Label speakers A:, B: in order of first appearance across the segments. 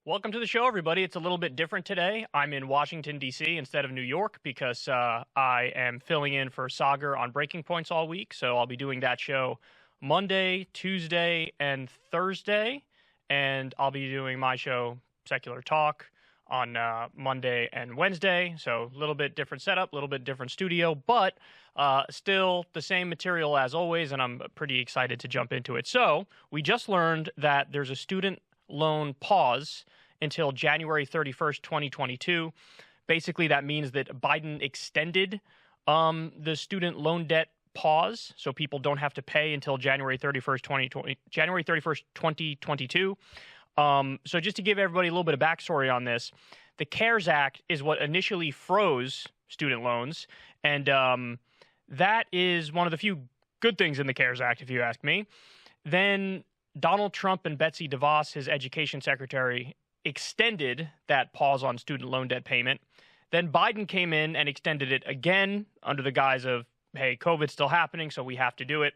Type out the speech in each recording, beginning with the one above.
A: Welcome to the show, everybody. It's a little bit different today. I'm in Washington, D.C. instead of New York because I am filling in for Sagar on Breaking Points all week. So I'll be doing that show Monday, Tuesday, and Thursday. And I'll be doing my show, Secular Talk, on Monday and Wednesday. So a little bit different setup, a little bit different studio, but still the same material as always. And I'm pretty excited to jump into it. So we just learned that there's a student loan pause until January 31st, 2022. Basically, that means that Biden extended the student loan debt pause, so people don't have to pay until January 31st, 2022. So just to give everybody a little bit of backstory on this, the CARES Act is what initially froze student loans, and that is one of the few good things in the CARES Act, if you ask me. Then Donald Trump and Betsy DeVos, his education secretary, extended that pause on student loan debt payment. Then Biden came in and extended it again under the guise of, hey, COVID's still happening, so we have to do it.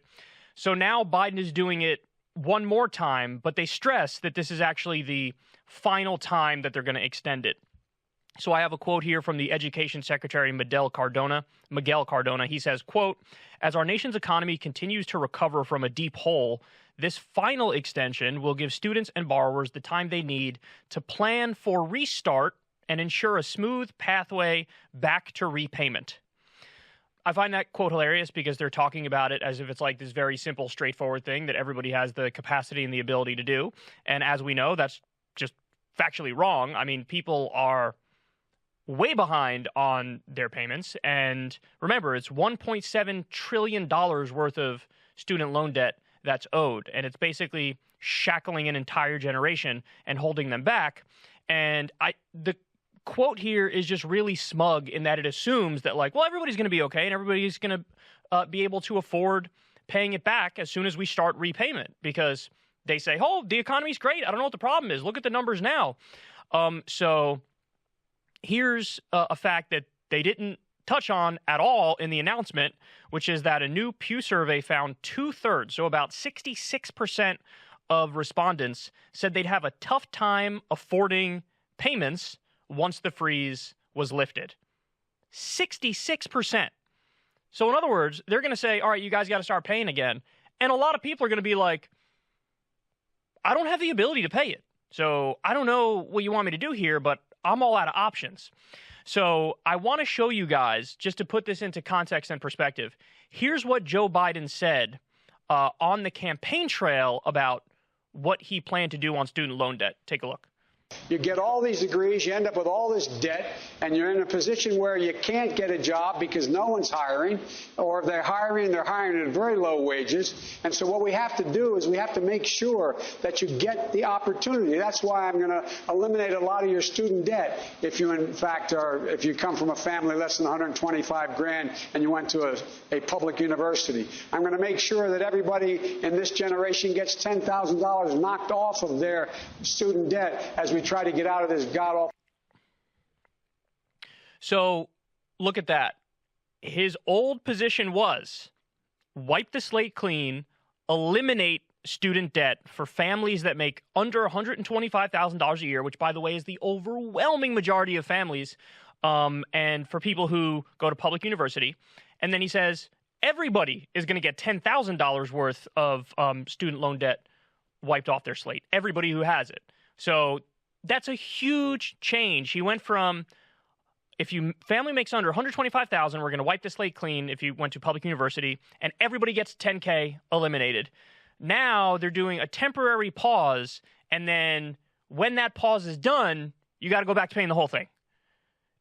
A: So now Biden is doing it one more time, but they stress that this is actually the final time that they're going to extend it. So I have a quote here from the Education Secretary, Miguel Cardona. He says, quote, "As our nation's economy continues to recover from a deep hole, this final extension will give students and borrowers the time they need to plan for restart and ensure a smooth pathway back to repayment." I find that quote hilarious because they're talking about it as if it's like this very simple, straightforward thing that everybody has the capacity and the ability to do. And as we know, that's just factually wrong. I mean, people are way behind on their payments. And remember, it's $1.7 trillion worth of student loan debt that's owed. And it's basically shackling an entire generation and holding them back. And the quote here is just really smug in that it assumes that, like, well, everybody's going to be okay and everybody's going to be able to afford paying it back as soon as we start repayment, because they say, oh, the economy's great. I don't know what the problem is. Look at the numbers now. So here's a fact that they didn't touch on at all in the announcement, which is that a new Pew survey found 2/3, so about 66% of respondents said they'd have a tough time affording payments once the freeze was lifted. 66%. So in other words, they're going to say, all right, you guys got to start paying again. And a lot of people are going to be like, I don't have the ability to pay it. So I don't know what you want me to do here, but I'm all out of options. So I want to show you guys, just to put this into context and perspective, here's what Joe Biden said on the campaign trail about what he planned to do on student loan debt. Take a look.
B: You get all these degrees, you end up with all this debt, and you're in a position where you can't get a job because no one's hiring, or if they're hiring at very low wages. And so what we have to do is we have to make sure that you get the opportunity. That's why I'm going to eliminate a lot of your student debt if you, in fact, if you come from a family less than 125 grand and you went to a public university. I'm going to make sure that everybody in this generation gets $10,000 knocked off of their student debt as we try to get out of this god-awful.
A: So look at that. His old position was wipe the slate clean, eliminate student debt for families that make under $125,000 a year, which, by the way, is the overwhelming majority of families, and for people who go to public university. And then he says everybody is going to get $10,000 worth of student loan debt wiped off their slate, everybody who has it. So that's a huge change. He went from, if your family makes under $125,000, we're going to wipe the slate clean if you went to public university, and everybody gets $10K eliminated. Now they're doing a temporary pause, and then when that pause is done, you got to go back to paying the whole thing.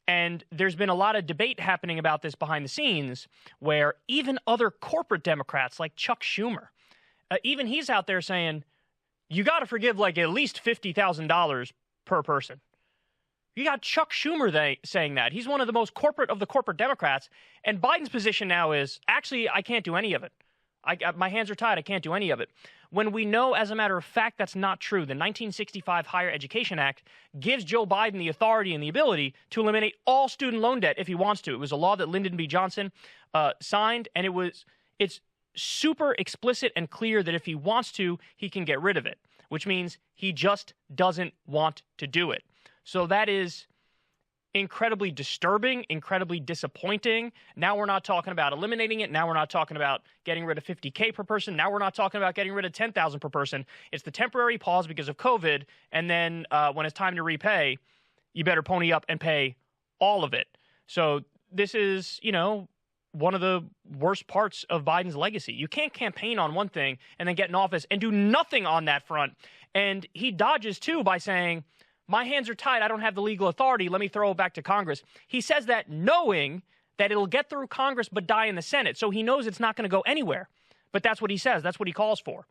A: And there's been a lot of debate happening about this behind the scenes, where even other corporate Democrats like Chuck Schumer, even he's out there saying, you got to forgive like at least $50,000 per person. You got Chuck Schumer saying that. He's one of the most corporate of the corporate Democrats. And Biden's position now is, actually, I can't do any of it. My hands are tied. I can't do any of it. When we know, as a matter of fact, that's not true. The 1965 Higher Education Act gives Joe Biden the authority and the ability to eliminate all student loan debt if he wants to. It was a law that Lyndon B. Johnson signed, and it's super explicit and clear that if he wants to, he can get rid of it. which means he just doesn't want to do it. So that is incredibly disturbing, incredibly disappointing. Now we're not talking about eliminating it. Now we're not talking about getting rid of $50K per person. Now we're not talking about getting rid of $10,000 per person. It's the temporary pause because of COVID, and then when it's time to repay, you better pony up and pay all of it. So this is, one of the worst parts of Biden's legacy. You can't campaign on one thing and then get in office and do nothing on that front. And he dodges, too, by saying, my hands are tied. I don't have the legal authority. Let me throw it back to Congress. He says that knowing that it'll get through Congress but die in the Senate. So he knows it's not going to go anywhere. But that's what he says. That's what he calls for.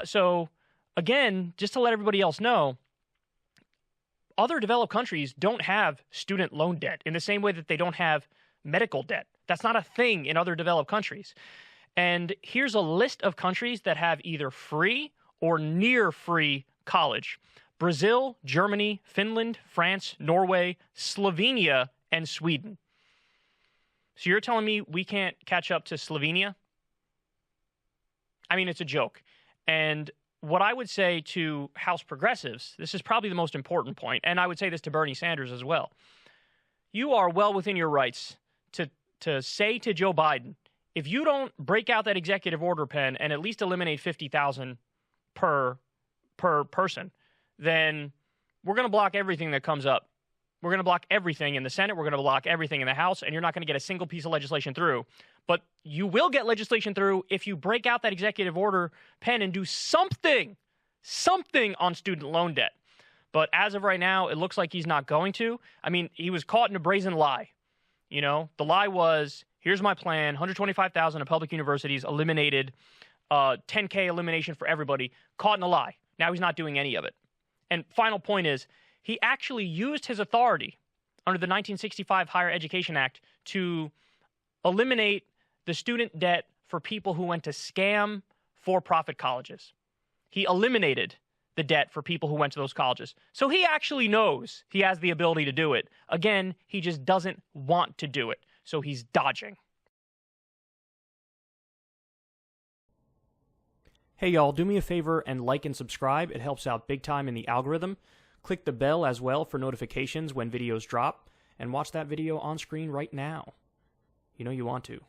A: So, again, just to let everybody else know, other developed countries don't have student loan debt in the same way that they don't have medical debt. That's not a thing in other developed countries. And here's a list of countries that have either free or near free college. Brazil, Germany, Finland, France, Norway, Slovenia, and Sweden. So you're telling me we can't catch up to Slovenia? I mean, it's a joke. And what I would say to House progressives, this is probably the most important point, and I would say this to Bernie Sanders as well. You are well within your rights to say to Joe Biden, if you don't break out that executive order pen and at least eliminate 50,000 per person, then we're going to block everything that comes up. We're going to block everything in the Senate. We're going to block everything in the House, and you're not going to get a single piece of legislation through. But you will get legislation through if you break out that executive order pen and do something on student loan debt. But as of right now, it looks like he's not going to. I mean, he was caught in a brazen lie. The lie was, here's my plan, 125,000 of public universities eliminated, 10K elimination for everybody, caught in a lie. Now he's not doing any of it. And final point is, he actually used his authority under the 1965 Higher Education Act to eliminate the student debt for people who went to scam for-profit colleges. He eliminated the debt for people who went to those colleges. So he actually knows he has the ability to do it. Again, he just doesn't want to do it. So he's dodging. Hey y'all, do me a favor and like and subscribe. It helps out big time in the algorithm. Click the bell as well for notifications when videos drop, and watch that video on screen right now. You know you want to.